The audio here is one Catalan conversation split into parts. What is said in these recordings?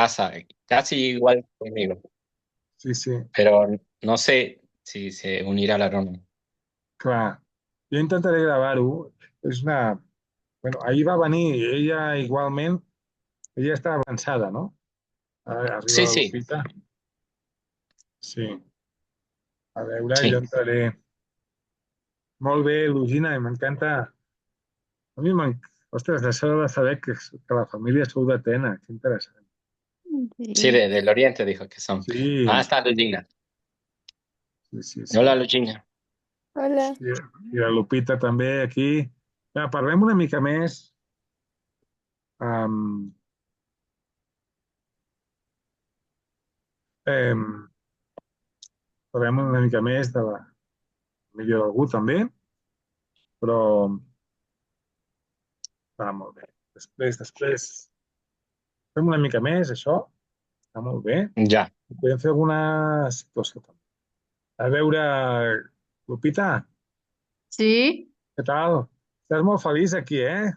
casa, casi igual conmigo, Sí, sí, pero no sé si se unirá la Rona. clar. Jo intentaré gravar-ho. És una... Bueno, ahir va venir, ella igualment, ella està avançada, no? Ara arriba Sí, la sí, Lupita. Sí. A veure, jo sí. entraré. Molt bé, Lugina, i m'encanta. A mi m'encanta. Ostres, això de saber que la família sou d'Atena, que interessant. Sí, Sí. del Oriente dijo que son. Ah, Sí, está Luigina. sí, sí, sí. Hola, Luigina. Hola. I, i la Lupita també aquí. Ja, parlem una mica més. Um, em, parlem una mica més de la família d'algú també, però va molt bé. Després, fem una mica més, això. Està molt bé. Ya. Podem fer alguna situació també. A veure, Lupita, Sí. què tal? Estàs molt feliç aquí, eh?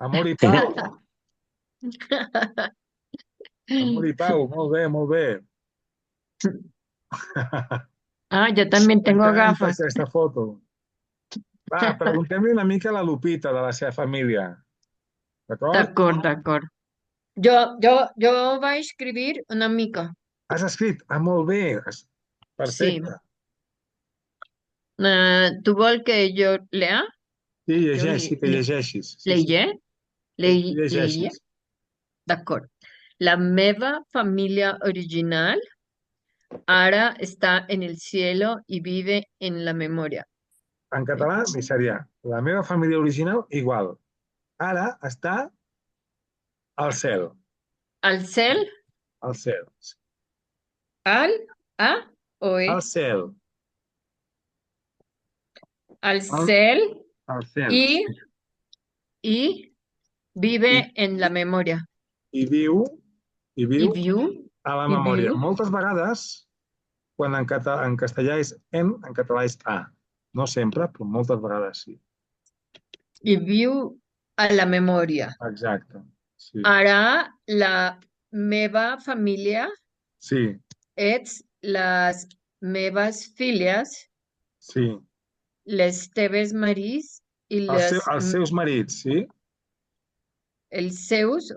Amor i pau. Amor i pau. Molt bé, molt bé. Ah, yo también tengo M'encanta gafas. aquesta foto. Va, preguntem-li una mica a la Lupita de la seva família, d'acord? D'acord, d'acord. Yo voy a escribir una mica. Has escrit? Ah, molt bé. Sí. Perfecte. ¿Tú vol que yo lea? Sí, Yo llegeix, sí, que llegeixis. Sí, sí, leia? Leia? llegeixis. D'acord. La meva família original ara està en el cielo y vive en la memoria. En català, seria la meva família original, igual. Ara està al cel. Al cel, Al cel. al, a o Al e, cel. al Al, cel al cel. y, y I, vive en la memoria. i viu, i Y viu view, a la y memòria. view, Moltes vegades, quan en castellà és en català és a. No sempre, però moltes vegades sí. y view a la memoria. Exacte. Sí. Ara la meva família Sí, ets les meves filles, sí. les teves marits i Els seus marits, sí? els seus,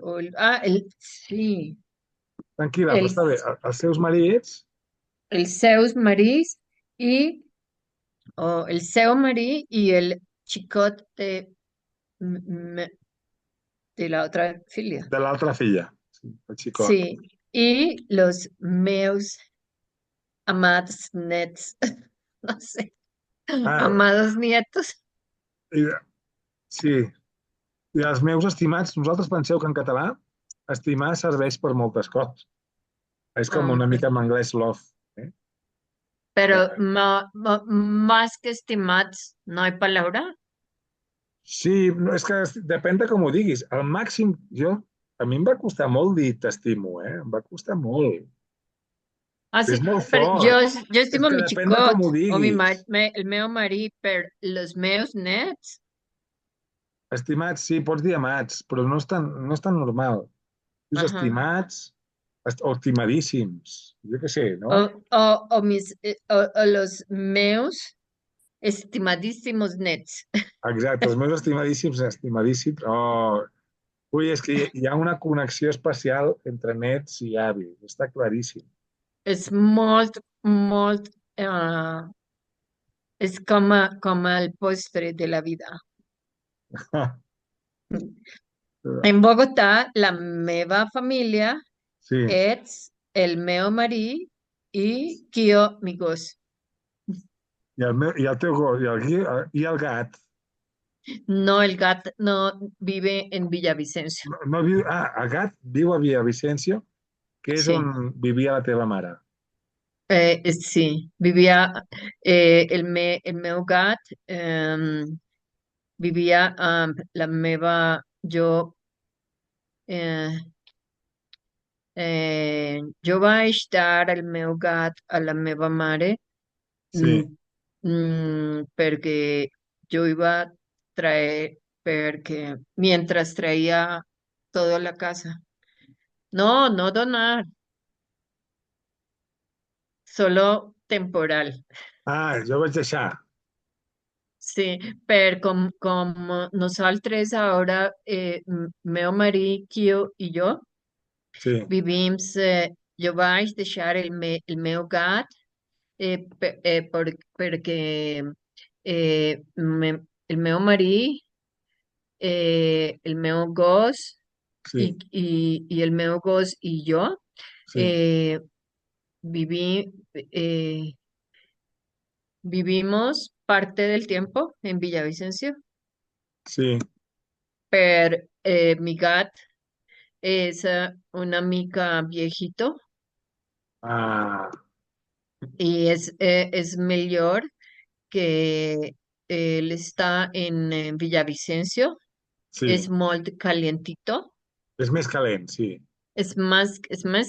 sí, Tranquil·la, però els, està bé. Els seus marits, els seus marits i el seu marit i el xicot m- de la otra filia. de l'altra filla. Sí, el xicot. Sí, y los meus amados nets, no sé, Ah, amados nietos. i, sí. I els meus estimats, nosaltres penseu que en català estimar serveix per moltes coses. És com Ah, una ok. mica en anglès love. Eh? Pero Eh, más que estimados, ¿no hay palabra? Sí, no, és que depèn de com ho diguis. Al màxim, a mi em va costar molt dir t'estimo, eh? Em va costar molt. Ah, És sí, molt pero fort. yo És estimo a que mi depèn de chicot com ho o diguis. el meu marit, pero los meus nets. Estimats, sí, pots dir amats, però no és tan normal. Dius Ajá. estimats o estimadíssims. Jo què sé, no? O los meus estimadísimos nets. Exacte, els meus estimadíssims, estimadíssims. Oh, ui, és que hi ha una connexió especial entre nets i avis. Està claríssim. Es molt, ah, es como el postre de la vida. En Bogotà, la meva família Sí, ets el meu marit i Kio, mi gos. i el teu gos, i el gat. No, el gat no vive en Villavicencio. No, no viu, el gat viu a Villavicencio, que és Sí, on vivia la teva mare. sí, vivia el meu gat vivia amb la meva, eh, jo vaig dar el meu gat a la meva mare mm, Sí, perquè yo iba a traer, porque mientras traía toda la casa. No, no donar, solo temporal. Jo vaig deixar. Sí, per com nosaltres ara, meu marit i jo, Sí, vivim, jo vaig deixar el meu gat perquè el meu marit, el meu gos sí, i el meu gos i jo sí, eh, viví, eh, vivimos parte del tiempo en Villavicencio, sí. pero mi gat es una mica viejito Ah, y es mejor que él está en Villavicencio, sí. es muy calientito, És més calent, sí. es más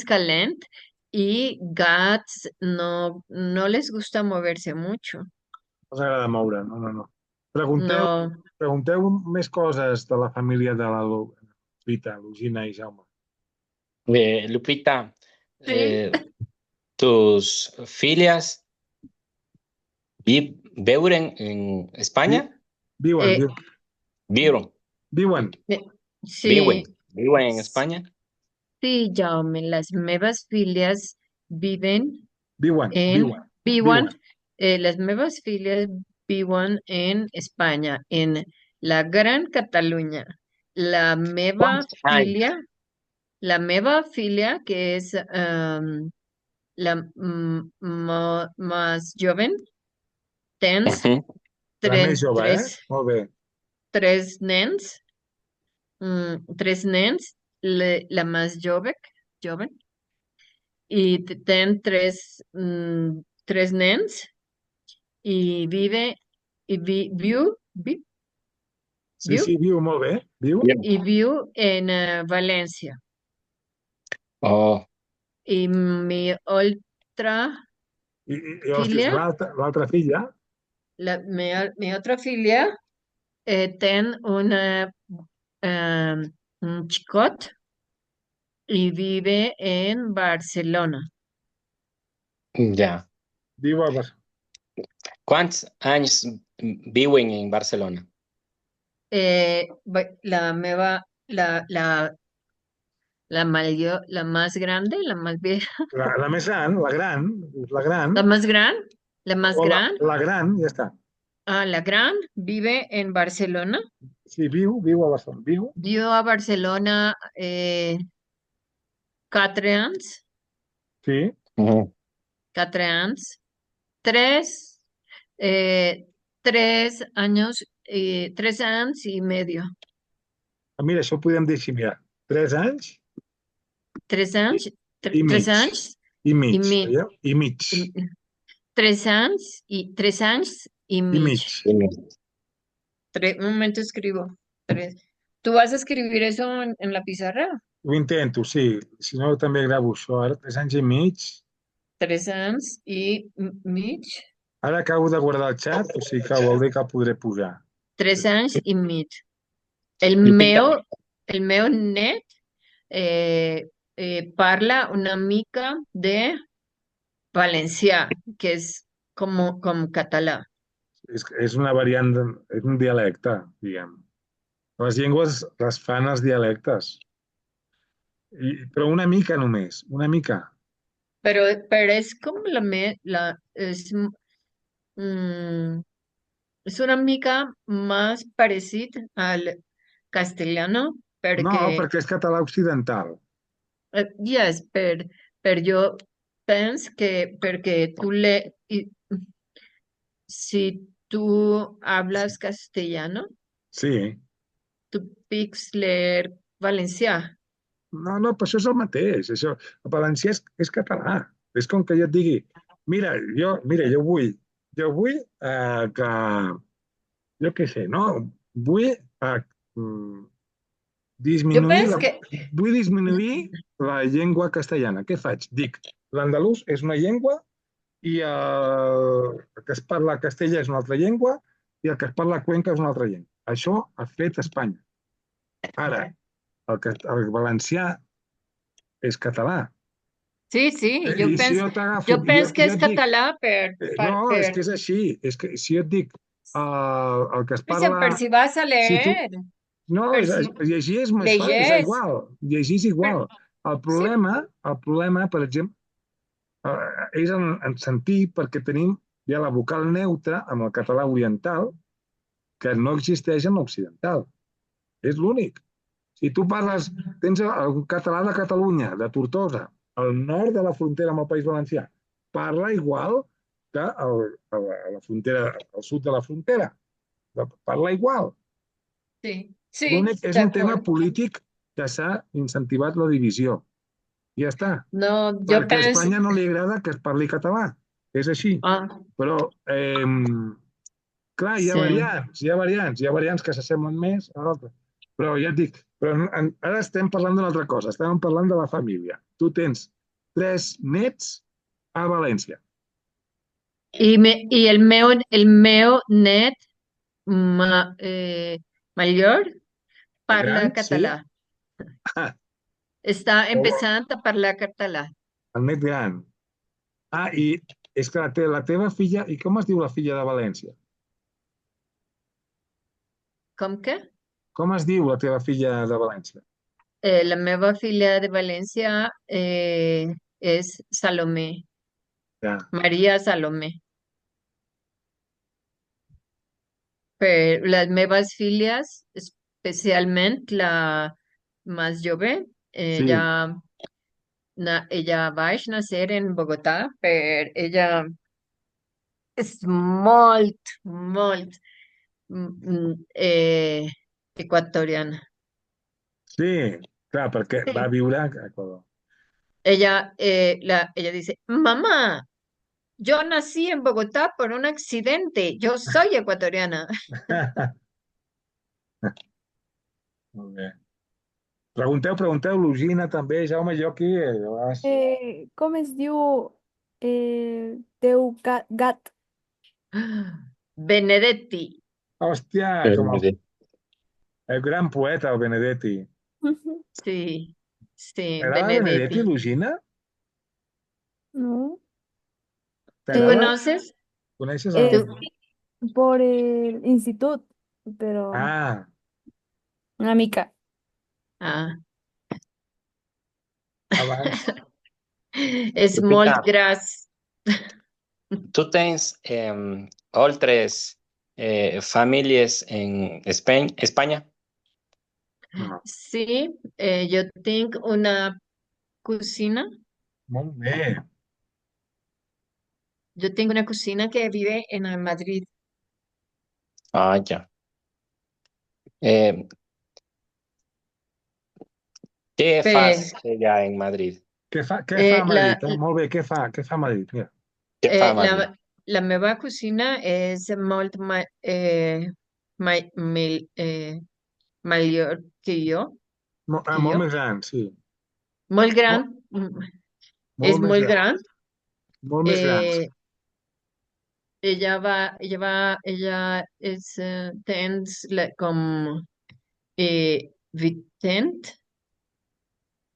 caliente y gats no les gusta moverse mucho. No us agrada moure, no, no, no. Pregunteu, No, pregunteu més coses de la família de la Lupita, Lugina i Jaume. Lupita, sí, ¿tus filias viven en Vi, España? viuen, eh, Viven, viuen. eh, viven, sí, viven en España. sí, Jaume, las nuevas filias viven Viuen, en, viuen, vivan, viuen. las nuevas filias vivan en España, en la Gran Cataluña. La meva ¿Cuántos años? filia, la meva filia, que es la más joven, tens Ujú. La més jove, tres, Molt bé. tres nens, tres nens, la más joven, y ten tres nens, y vive, y Sí, viu, sí, viu molt bé. Viu. Bien. y viu en Valencia. Oh, Y mi otra Hòsties, filia, l'altra filla, mi otra filia, ten eh, un chicot y vive en Barcelona. ya. viu a Barcelona. ¿Cuántos años viven en Barcelona? La meva, la más grande, la más vieja, La més gran, la gran, la más gran, la más o gran, la gran, ja està. la gran vive en Barcelona. Sí, viu a Barcelona. Viu, Viu a Barcelona 4 anys, sí. 4 anys, tres, eh, 3 años, 3 años y medio, Mira, això ho podem dir així, mira. 3 anys 3 años, i tres mig. años I y mig, mi, veieu? I mig. y- 3 años y I mig. mich. Un momento escribo. Tres. ¿Tú vas a escribir eso en la pizarra? Ho intento, sí. Si no, també gravo això. Ara, 3 anys i mig. 3 años y mich. Ara acabo de guardar el xat, o sigui que ho veuré que el podré posar. 3 años y mich. El Lupita, meu, el meu net parla una mica de valencià, que és com català. És una variant, és un dialecte, diguem. Les llengües les fan els dialectes. Però una mica només, una mica. Pero es como mm, es una mica más parecida al castellano, No, perquè, perquè és català occidental. yes, per jo penso que perquè si tú hablas castellano, Sí. tú pics leer valencià. No, no, però això és el mateix. Això, el valencià és català. És com que jo et digui, mira, jo vull que, jo què sé, no? Vull mm, Jo disminuir penso la, que vull disminuir la llengua castellana. Què faig? Dic, l'andalús és una llengua i el que es parla a Castella és una altra llengua i el que es parla a Cuenca és una altra llengua. Això ha fet Espanya. Ara, el valencià és català. Sí, sí, jo I si penso, jo t'agafo, jo penso que jo és et dic, català no, és per, que és així, és que si jo et dic el que es pues, parla, per si vas a si tu, leer, no, per si llegir és més fàcil, és leyes, igual, llegir és per, igual. sí, El problema, per exemple, és en sentir perquè tenim ja la vocal neutra amb el català oriental que no existeix en l'occidental. És l'únic. Si tu parles, tens el català de Catalunya, de Tortosa, al nord de la frontera amb el País Valencià, parla igual que a la frontera, al sud de la frontera. Parla igual. sí, sí, L'únic és de un tema acuerdo. polític que s'ha incentivat la divisió. I ja està. No, jo Perquè a penso, Espanya no li agrada que es parli català. És així. ah, Però, clar, sí. hi ha variants que s'assemblen més a l'altre. Però ja et dic, ara estem parlant d'una altra cosa, estem parlant de la família. Tu tens 3 nets a València. Y el meu net mayor El parla gran, sí. català. Està empezant a parlar català. El net gran. I és que la teva filla, i com es diu la filla de València? Com que? Com es diu la teva filla de València? La meva filla de València és Salomé, Ja. Maria Salomé. Per les meves filles, especialment la més jove, Sí, ella vaig néixer en Bogotà, per ella és molt, molt equatoriana. sí, clar, perquè va Sí. viure a Equador. Ella dice, mamá, yo nací en Bogotá por un accidente, yo soy ecuatoriana. Molt bé. Pregunteu, Lugina també, Jaume, jo aquí, Com es diu teu gat? Benedetti, hòstia, com el gran poeta, el Benedetti. sí, sí, T'agrada Benedetti, Benedetti. Lugina? No. ¿Tú T'agrada? Eh, conoces? Coneixes el... ¿Tú? sí, por el instituto, pero Ah, una mica. Ah, abans. es molt Lupita, gras. ¿tú tienes otras familias en España? No. Sí, yo tengo una cocina, Molt bé. yo tengo una cocina que vive en Madrid. Ah, ya. Eh, ¿Qué Pe- fas ella en Madrid? Què fa a la, Madrid? Molt bé, què fa a Madrid? Mira. ¿Qué fa a Eh, Madrid? la, la meva cocina és molt ma, mil- eh, millor que jo, que Molt jo. més gran, sí. Molt gran, Molt, és molt més molt gran. gran. Molt més grans. Eh, ella és, tens com 80,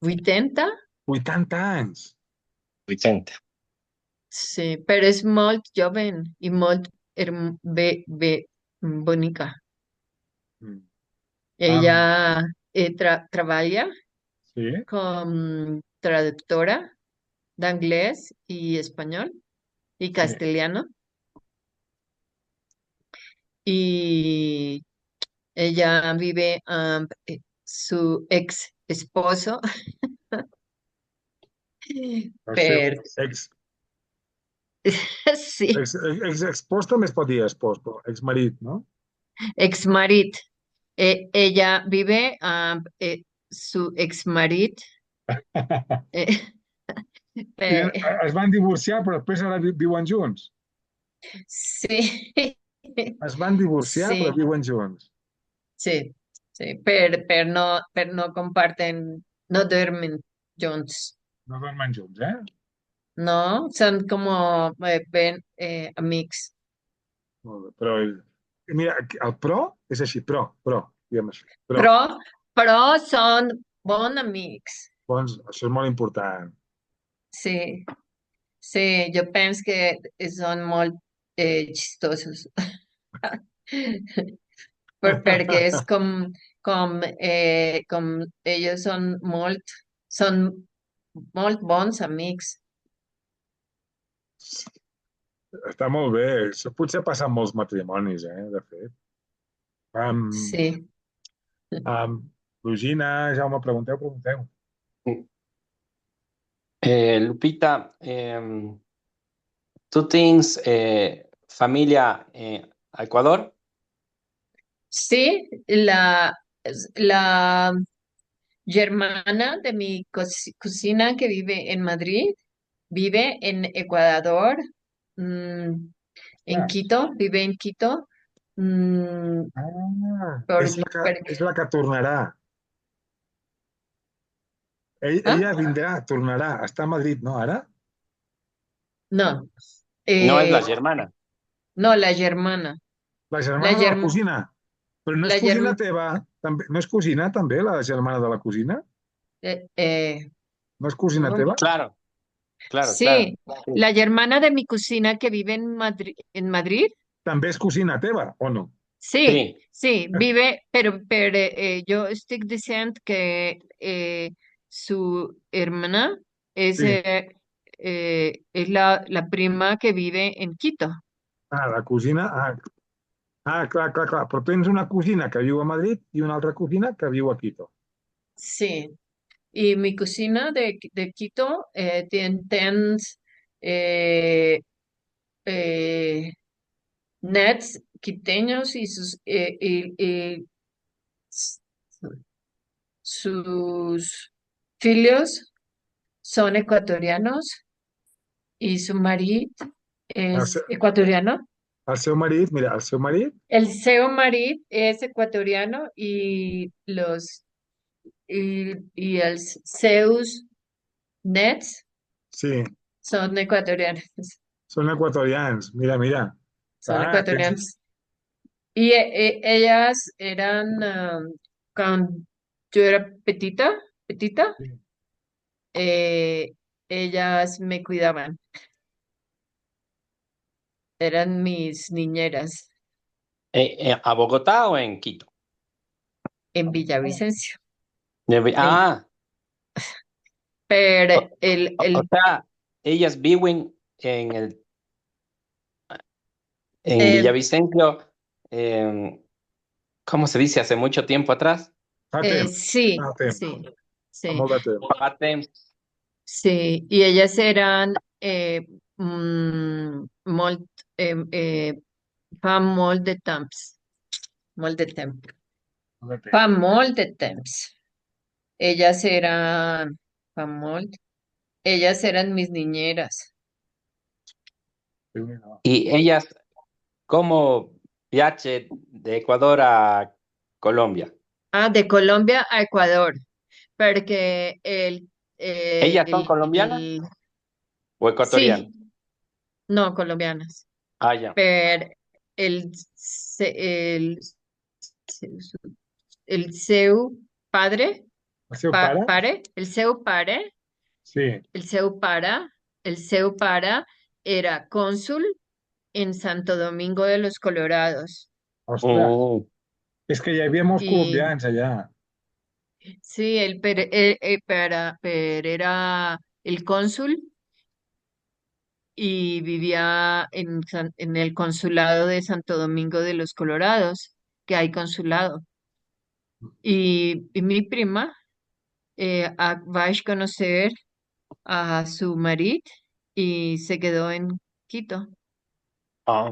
80, 80 anys. Vicente. sí, però és molt jove i molt bonica. Mm. Ella treballa Sí, com traductora d'anglès i espanyol y sí. castellano. Y ella vive su ex esposo, El seu per, ex, sí, espòs també es pot dir espòs, però exmarit, no? ex marit. Ella vive su ex marit. eh, I eh, es van divorciar, però després ara viuen junts. sí, Es van divorciar, però sí, viuen junts. sí, sí, per no comparten, no duermen junts. No dormen junts, eh? No, son como amics. Molt bé. Però, mira, el pro és així, diguem així, pro. Però, però són bons amics. Doncs això és molt important. Sí, sí, jo penso que són molt chistosos. Perquè és com ells són molt bons amics. Està molt bé. Això potser passa en molts matrimonis, de fet. Um, Sí. Lugina, Jaume, pregunteu. Lupita, ¿tú tienes familia a Ecuador? Sí, la germana de mi cocina que vive en Madrid, vive en Ecuador, mm, en Ah, Quito, vive en Quito, mm, és la que, por- és la que tornarà. ¿ah? Ella vindrà, tornarà. Està a Madrid, no, ara? No, No es la eh, germana. no, la germana, La la germana de la germ, cosina. Però no és la cosina germ, teva, també, no és cosina també, la germana de la cosina? eh, eh, No és cosina no, teva? Claro, claro, claro. sí, Sí. la germana de mi cocina que vive en Madrid. També és cosina teva, o no? Sí, Sí. sí, vive, pero yo estoy diciendo que su hermana Sí. es la prima que vive en Quito. Ah, la cosina... clar. Però tens una cosina que viu a Madrid i una altra cosina que viu a Quito. Sí, y mi cocina de Quito tiene eh, eh, nets quiteños y s- sus filios son ecuatorianos y su marido El, es seu, ecuatoriano. el seu marit, mira, el seu marit, El CEO Marit es ecuatoriano y el Zeus Nets sí, son ecuatorianos. són equatorians. Mira. Son Tens... ecuatorianos. Y ellas eran, cuando yo era petita, Sí. eh, ellas me cuidaban, eran mis niñeras ¿A Bogotá o en Quito? en Villavicencio. En, Ah, pero o, o sea, ellas viven en eh, Villavicencio, ¿cómo se dice? Hace mucho tiempo atrás. Fa temps, sí, fa temps, sí, fa sí, molt de temps. Fa temps. sí. Y ellas eran molt, fa molt de temps, molt de temps, Molt de fa temps. molt de temps. Ellas eran, fa molt, ellas eran mis niñeras. Déu-n'hi-do. Y ellas, ¿cómo viaje de Ecuador a Colombia? Ah, de Colombia a Ecuador, porque ¿Ellas son colombianas o ecuatorianas? sí, no colombianas, Ah, ya. pero el, se- el, el seu padre, El seu pare? el seu pare, Sí. el seu pare, el seu pare era cónsul en Santo Domingo de los Colorados. Ostres, Mm. és que hi havia molts Y colombians allà. sí, pero era el cónsul y vivía en el consulado de Santo Domingo de los Colorados, que hay consulado. Y mi prima va a conocer a su marido y se quedó en Quito. Ah,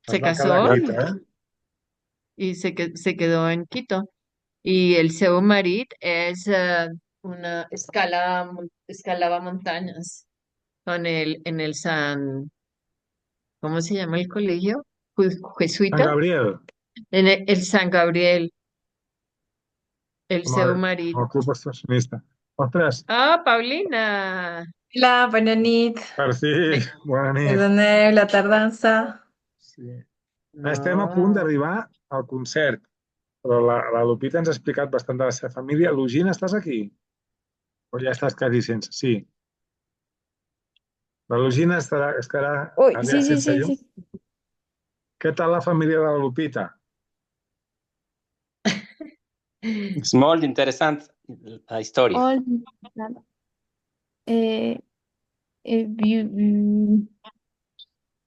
Es Se va quedar casó aquí, eh? y se quedó en Quito. Y el seu marido es escalaba montañas en el ¿cómo se llama el colegio? Sant Jesuita, Gabriel, en el San Gabriel, el amb seu amb marido. el club excursionista. Ostres, Ah, Paulina. Hola, buena nit. per fi, Ve- bona nit. Perdoneu la tardança. Sí. Estem a punt No. d'arribar al concert, però la Lupita ens ha explicat bastant de la seva família. Lugina, estàs aquí? O ja estàs quasi sense? Sí. La Lugina estarà Uy, allà sí, sí, sense sí, llum? sí. Què tal la família de la Lupita? És molt interessant la història. Nada. Eh,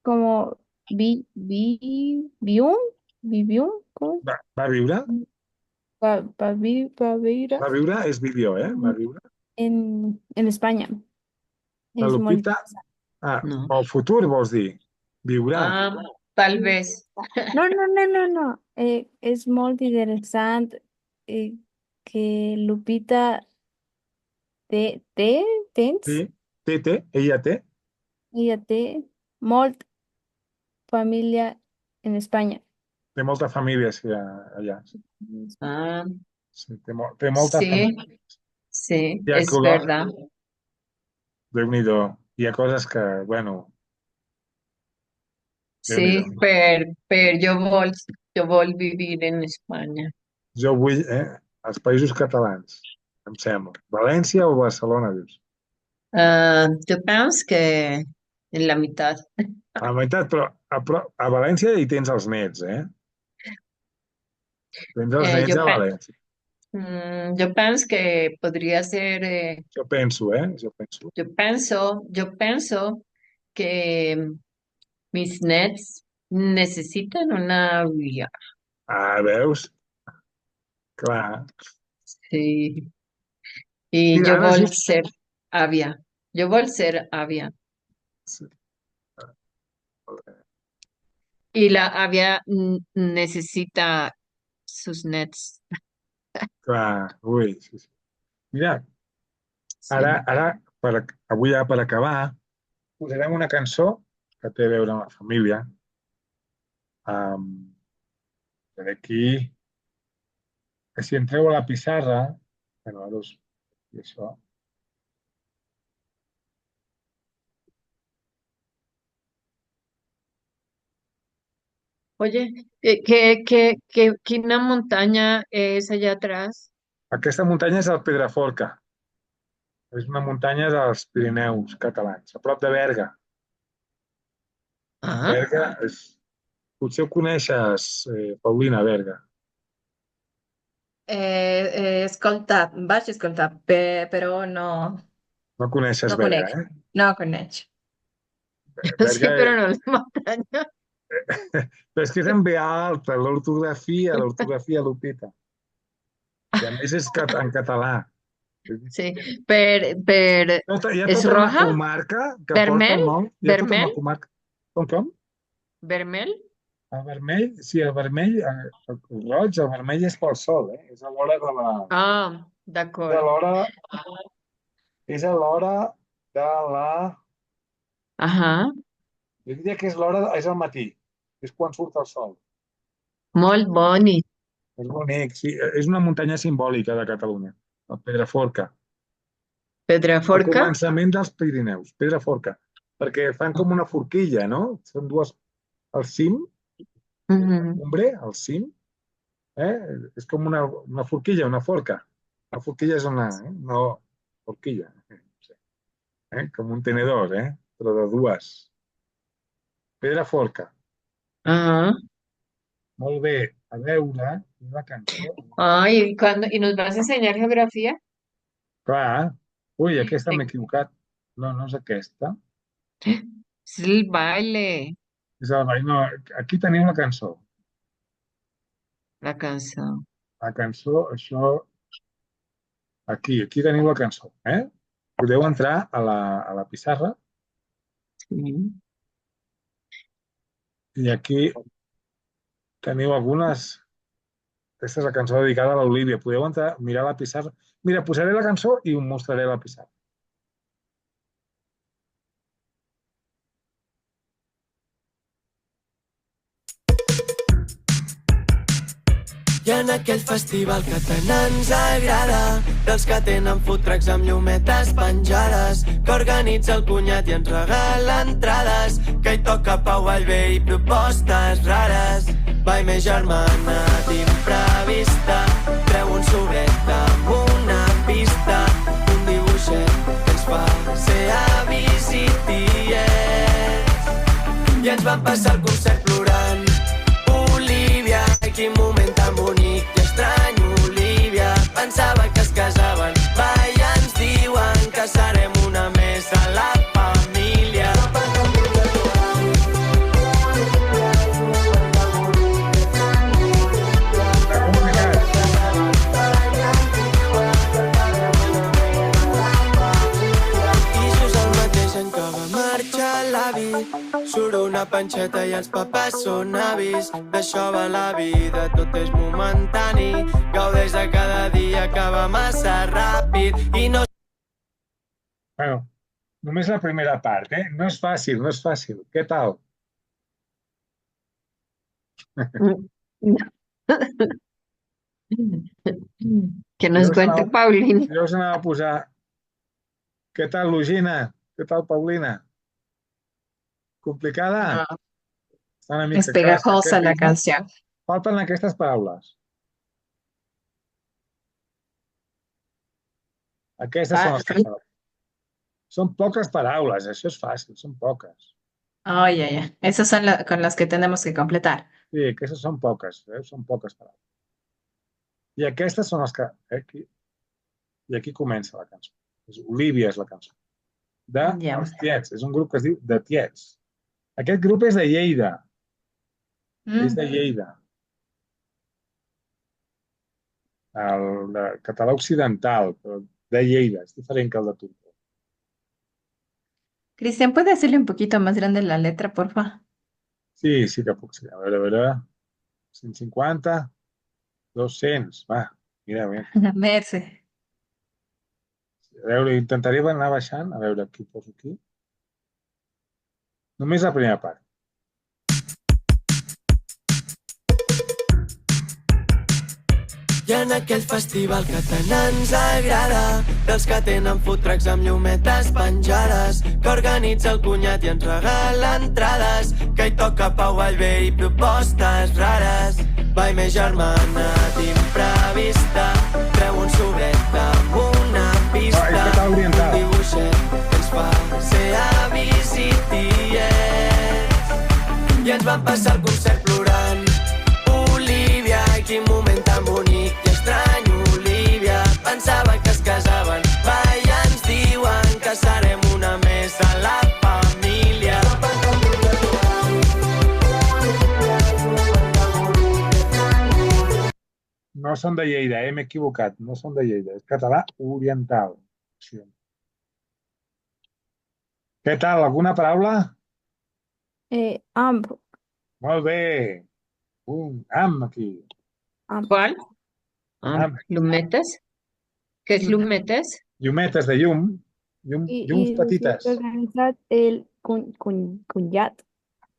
como vivió, ¿cómo? Va viure? Baviera Va viure és vivió, Va viure. en España. La Es muy Lupita... Ah, No. el futur vols dir? Viurà. Ah, tal vez. No. Es muy interesante que Lupita tens, Sí, ella té. ella té molt família en Espanya. Té molta família sí, allà. Ah, Sí, té molta sí, família. sí, Hi ha es verdad. Déu-n'hi-do. Hi ha coses que, bueno, Sí, Déu-n'hi-do. pero yo vol vivir en España. Jo vull, els països catalans, em sembla. València o Barcelona, dius? Ah, yo pienso que en la mitad. A la meitat, però a València hi tens els nets, Tens els Eh, nets yo, a pe- València. yo pienso que podría ser, Jo penso, Jo penso. yo pienso que mis nets necesitan una vía. Ah, veus? Clar. Sí. Y Mira, yo ara vol just... ser avia. Yo vol ser avia. Sí, Y la avia necesita sus nets. clar, ui, sí. Mira, Sí. ara avui ja per acabar, posarem una cançó que té a veure amb la família. Um, aquí, que si entreu a la pissarra, bueno, ara us... I això, Oye, ¿qué montaña es allá atrás? aquesta muntanya és el Pedraforca. És una muntanya dels Pirineus catalans, a prop de Berga. Ah, Berga és... Potser ho coneixes, Paulina, Berga. He escoltat, vaig escoltar, però no, No coneixes no Berga, conec. No conec. sí, Berga, pero no la montaña. però és que és en B alta, l'ortografia, Lupita. I a més és en català. Sí, pero Hi ha ¿es tota una roja? comarca que porta ¿Vermel? el nom. Hi ha tota una ¿Vermel? comarca. Com? ¿Vermel? El vermell, sí, el vermell, el roig, el vermell és pel sol, És a l'hora de la... Ah, És a d'acord. l'hora... És a l'hora de la... Ajá, Jo diria que és l'hora... És al matí. És quan surt el sol. molt boni. És bonic, sí. És una muntanya simbòlica de Catalunya, el Pedraforca. Al Pedraforca? començament dels Pirineus, Pedraforca. Perquè fan com una forquilla, no? Són dues... Al cim, Ujú. umbre, al cim, és com una forquilla, una forca. La forquilla és una forquilla, com un tenedor, però de dues. Pedraforca. Ajá. Molt bé, a veure, la cançó. Ay, ¿y nos vas a enseñar geografía? Clar. Ui, aquesta Sí. m'he equivocat. No, no és aquesta. Es el baile, És el ball. No, aquí teniu la cançó. la canción. La cançó, això... Aquí teniu la cançó, Podeu entrar a la pissarra Sí. i aquí teniu algunes... Aquesta és la cançó dedicada a l'Olívia. Podeu entrar, mirar la pissarra. Mira, posaré la cançó i us mostraré la pissarra. I en aquell festival que tant ens agrada, dels que tenen food trucks amb llumetes penjades, que organitza el cunyat i ens regala entrades, que hi toca Pau Vallvé i propostes rares. Vai, més germana d'imprevista, treu un sobret amb una pista, un dibuix i ens vam passar el concert plorant. Olivia, quin moment tan bonic i estrany, Olivia. Pensava que es casaven, va, i ens diuen que serem una més a la família. I just el mateix any que va marxar l'avi, surt una panxeta i els papàs són avis. D'això va la vida, tot és momentani, gaudeix de cada dia que va massa ràpid i no... Bueno, només la primera part, eh? No és fàcil, no és fàcil. Què tal? Que nos Yo cuente estaba- Paulina. Jo us anava a posar... Què tal, Lugina? Què tal, Paulina? Complicada? No, Està una mica es pegajosa Aquest la ritme. canción. Falten aquestes paraules. Aquestes són les que falten. Són poques paraules, això és fàcil, són poques. Oh, ya. Esas son con las que tenemos que completar. Sí, aquestes són poques, són poques paraules. I aquestes són les que... I aquí comença la cançó. Olivia és la cançó. De Ja. Els Tiets. És un grup que es diu De Tiets. Aquest grup és de Lleida. És de Lleida. El de català occidental, però de Lleida. És diferent que el de Turquia. Cristian, ¿puede hacerle un poquito más grande la letra, porfa? Sí, sí que puc ser. A veure. 150, 200. Va, mira, mira. Merce. A veure, intentaré anar baixant. A veure, què poso aquí. Només la primera part. I en aquell festival que tant ens agrada, dels que tenen food trucks amb llumetes penjades, que organitza el cunyat i ens regala entrades, que hi toca Pau Vallvé i propostes rares. Va, i més germana d'imprevista, treu un sobret amb una pista, és català oriental. un dibuixet que ens fa ser avis i tiets. I ens vam passar el concert plorant. Olivia, quin moment tan bonic i estrany, Olivia. Pensava que es casaven, va, i ens diuen que serem una més a la família. No són de Lleida, m'he equivocat. No són de Lleida, és català oriental. Sí. Què tal? Alguna paraula? Amb. Molt bé. Am aquí. ¿Cuál? Am. ¿Lumetes? ¿Qué es lumetes? Llumetes de llum. Llums petites. Organitzat el cunyat.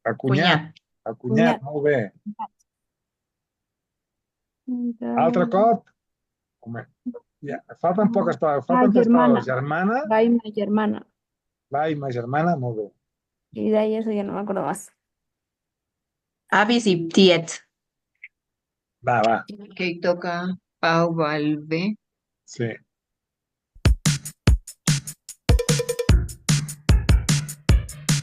El cunyat. El cunyat, molt bé. Altre cop? Home, ja, falten poques paraules. Falten tres germana. paraules. Germana, Va y mi hermana. va, i ma germana, molt bé. Y de ahí eso ya no me acuerdo más. Avis y tiets. Va, va. Que toca Pau Vallvé. Sí.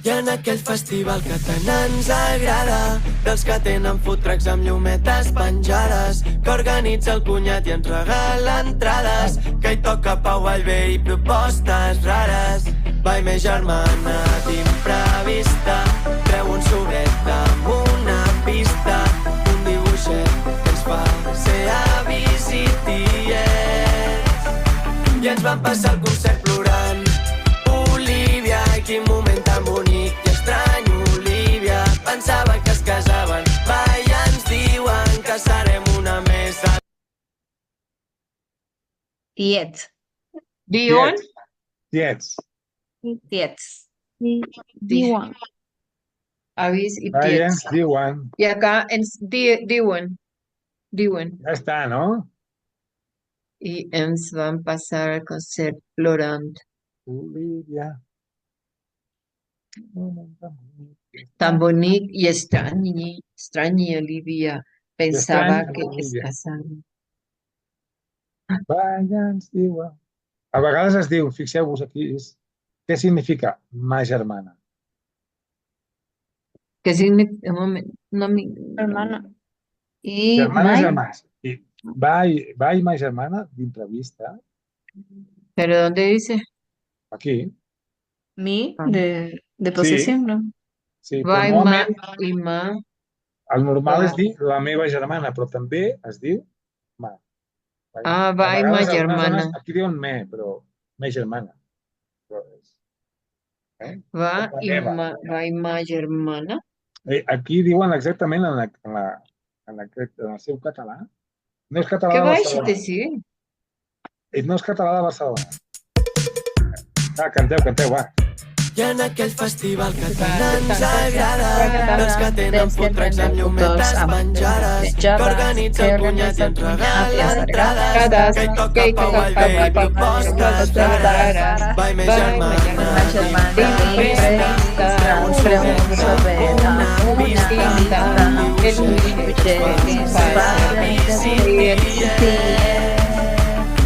I en aquell festival que tant ens agrada, dels que tenen food trucks amb llumetes penjades, que organitza el cunyat i ens regala entrades, que hi toca Pau Vallvé i propostes rares. Va, i més germana d'imprevista, treu un sobret amb una pista, un dibuixet que ens fa ser avis i tiets. I ens vam passar el concert plorant. Olivia, quin moment tan bonic i estrany, Olivia. Pensava que es casaven, va, i ens diuen que serem una més a... Tiets. Dion. Tiets. Tiets. Y Diwan. Avis y Va, i ens tiets. diuen. Y acá en Diwen. Diwen. Ja està, no? Y ens van a pasar el concert plorant. Olivia. Tan bonic y extraño, Olivia. Pensaba Estrany, que es Olivia. casaven. Va, i ens diuen. A vegades es diu, fixeu-vos aquí, què significa ma germana? ¿Qué significa? Un momento, no, Hermana. y Germana és Mai, germans. I va i ma germana d'entrevista, ¿pero dónde dice? aquí. Mi Ah, de Sí, posesión, ¿no? sí, però Va normalment y ma, el normal va. és dir la meva germana, però també es diu ma. Ah, A va y ma vegades algunes germana. dones aquí diuen me, però me germana. Però és, Va la y meva. va y ma germana. Aquí diuen exactament en el seu català. No és català ¿Qué de va a Barcelona. decir? No és català de Barcelona. Canteu, canteu, va. I en aquell festival que tant Va, ens tan, agrada, dels que tenen Dels que food trucks tenen amb food llumetes trucks amb penjades, que penjades, organitza que el cunyat i organitza el ens cunyat i regala ens regala entrades, Entradas, que hi toca que Pau toca Vallvé i propostes propostes rares. rares. Vai, més Va, germana, Ma germana Impresta, impresta, un sovena, una vista, el un buche, que ens fa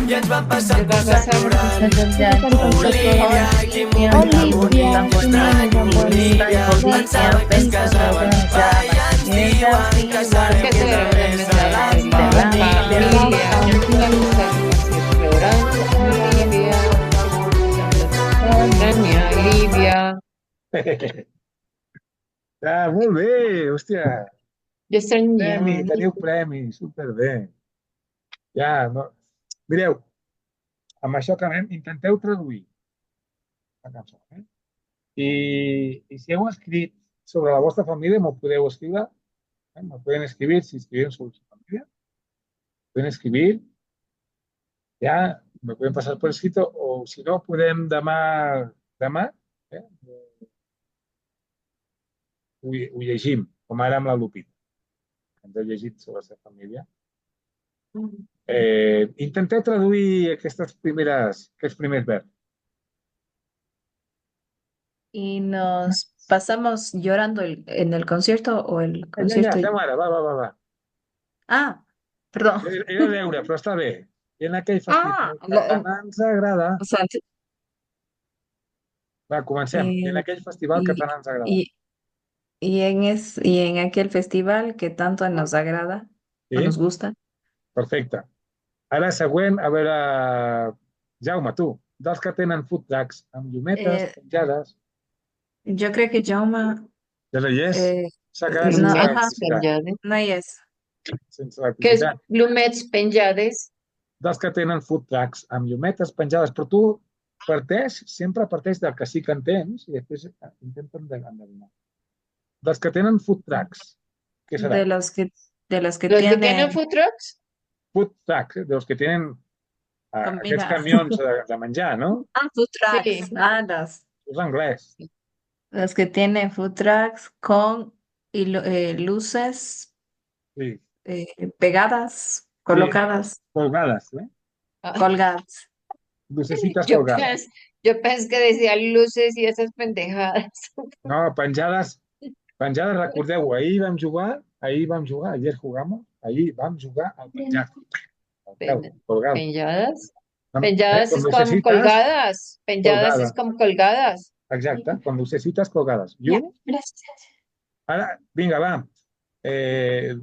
i ens van passar va coses passar naturals. Olivia, quin món tan bonic, Olivia, tan estrany, Olivia, pensava que es casaven, va, i ens diuen que serem que més será a més de la família. Livia. Molt bé, hòstia. Yo extrañaba. Premi, teniu premi, superbé. Ja, no. Mireu, amb això acabem. Intenteu traduir la cançó. I si heu escrit sobre la vostra família, m'ho podeu escriure. Me pueden escribir, si escriben sobre su familia, pueden escribir, ya me pueden pasar por escrito, o si no, podem demà ho llegim, com ara amb la Lupita. Ens heu llegit sobre la seva família. Intenteu traduir aquests primers verbs. y nos pasamos llorando en el concierto o el Ja, concierto. fem ara, va. Ah, perdón. Era deure, però està bé. I en aquell Ah, festival que tant ens agrada. o sea, Va, comencem. I en eh, aquell festival que y, tant ens agrada. y en aquel festival que tanto nos agrada o Sí? nos gusta. Perfecte. Ara, següent, a veure, Jaume, tu, dels que tenen food trucks amb llumetes Eh, penjades, yo creo que Jaume, ja no hi és, eh, s'ha quedat no, sense ajá, electricitat. Penjades. no es. Sense ¿Qué es electricitat. glumets penjades? Dels que tenen food trucks amb llumetes penjades, però tu sempre parteix del que sí que entens i després intenten endevinar. Dels que tenen food trucks, què serà? De los que ¿Los que tienen tienen food trucks? Food trucks, dels que tenen aquests comida. camions de menjar, no? Ah, food trucks. Sí. Ah, És anglès. los que tienen food trucks con luces Sí. pegadas, colocadas, Colgades, Ah, colgadas. lucecitas Yo colgades. pensé que decía luces y esas pendejadas. No, penjades, recordeu, ayer jugamos, ahir vam jugar al penjat. Colgado. Penjadas. Amb, Penjadas con es como lucecitas colgadas. Penjadas es colgades. como colgadas. Exacte, con lucecitas colgades. I Ya, un, gracias. ara, vinga, va, que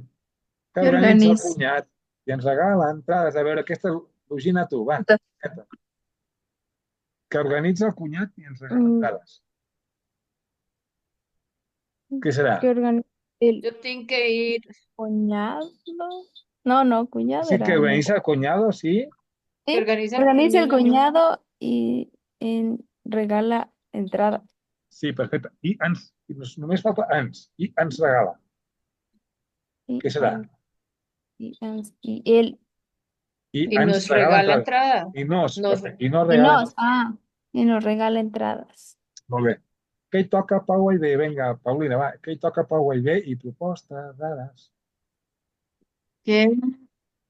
Que organitza el organitza. cunyat i ens regala entrades. A veure, aquesta, Lugina, tu, va. Que organitza el cunyat i ens regala entrades. Què serà? Que organiza el Yo tengo que ir. cuñado. No, cuñado Sí, era. que organitza el cunyado, sí. Que Sí, organiza organiza el cuñado. cuñado y regala entrada. Sí, perfecte. I només falta ens. I ens regala. Y, Què serà? y él. I Y ens nos regala entrada. I nos Nos- regala. Y nos regala entradas. Molt bé. Què hi toca a Pau Vallvé? Vinga, Paulina, va. Què hi toca a Pau Vallvé i propostes rares? Que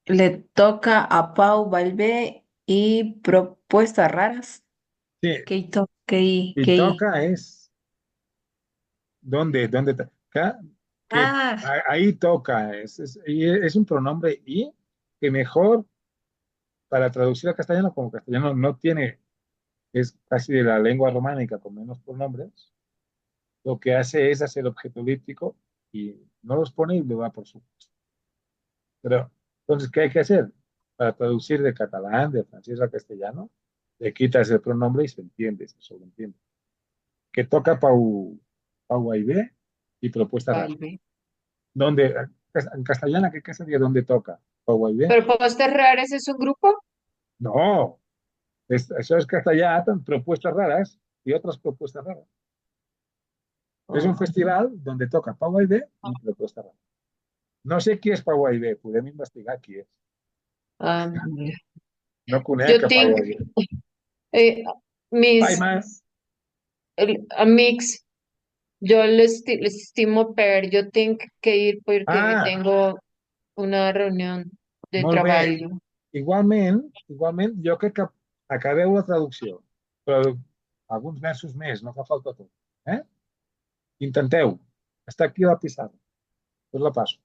le toca a Pau Valvé y propuestas raras. Sí, Que to que y toca es ¿dónde? Ah, Ahí toca, es un pronombre y que mejor para traducir al castellano, como castellano no tiene, es casi de la lengua románica con menos pronombres, lo que hace es hacer objeto elíptico y no los pone y lo da por supuesto. Pero, entonces, ¿qué hay que hacer? Para traducir de catalán, de francés a castellano, le quitas el pronombre y se entiende, se sobreentiende. Que toca Pau A y B y propuesta rara. Valve. ¿Dónde? En castellana, ¿qué sería dónde toca? Pau A y B. ¿Propuestas raras es un grupo? No, eso es castellano, propuestas raras y otras propuestas raras. Es un festival donde toca Pau A y B y propuesta rara. No sé qui és Pau A i B, podem investigar qui és. Ah, No conec jo a Pau tinc A i B. mis Ai, mas, amics, yo les estimo, pero yo tengo que ir porque Ah. tengo una reunión de molt bé. trabajo. Igualment, jo crec que acabeu la traducció, però alguns versos més, no fa falta tot. Intenteu. Està aquí a la pissarra. Us la passo.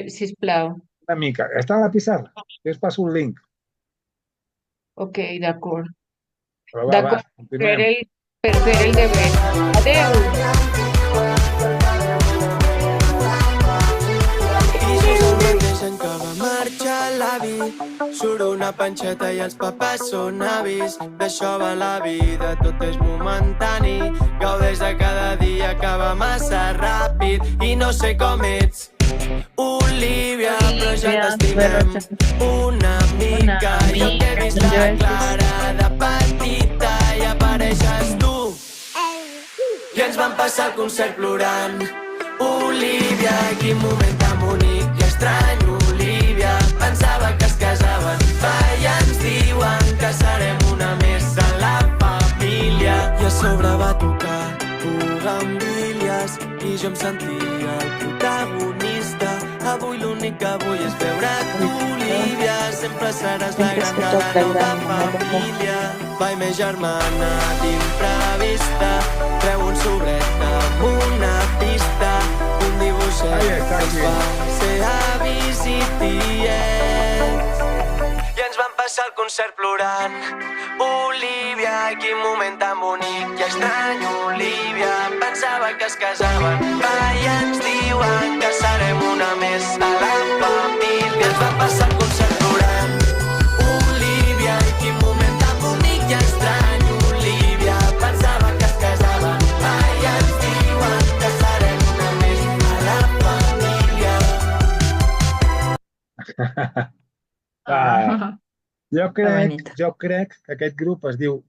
Sisplau. Una mica. Està a la pissarra. Jo us passo un link. Ok, de acuerdo. Però De va, acuerdo, continuem. per fer el deber. Adeu. En que va marxar l'avi, surt una panxeta i els papers són avis. D'això va la vida, tot és momentani. Gaudeix de cada dia que va massa ràpid. I no sé com ets, Olivia, però ja t'estimem una mica. Jo que he vist la Clara de petita i apareixes tu. I ens vam passar el concert plorant. Olivia, quin moment tan bonic i estrany. Olivia, pensava que es casaven. Va, i ens diuen que serem una més a la família. I a sobre va tocar Bugambilles i jo em sentia el protagonista. Avui l'únic que vull és veure't, Olivia. Sempre seràs la gran de la nova família. Va, i me germana d'imprevista treu un sobret amb una pista, un dibuixet Ai, està que ens aquí. va ser avis i tiets. I ens vam passar el concert plorant. Olivia, quin moment tan bonic i estrany. Olivia, pensava que es casaven. Va, i ens diuen que serem una més a la família. Ens vam passar el concert plorant. Olivia, quin moment tan bonic i estrany. Olivia, pensava que es casaven. Va, i ens diuen que serem una més a la família. Ah, jo bonito. crec que aquest grup es diu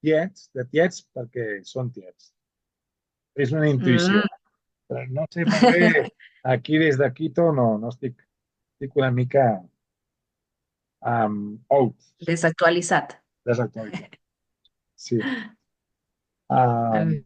Tiets, de Tiets, perquè són tiets. És una intuïció. Però no sé molt bé, aquí des de Quito no estic una mica out, Desactualitzat. desactualitzat. Sí. Um,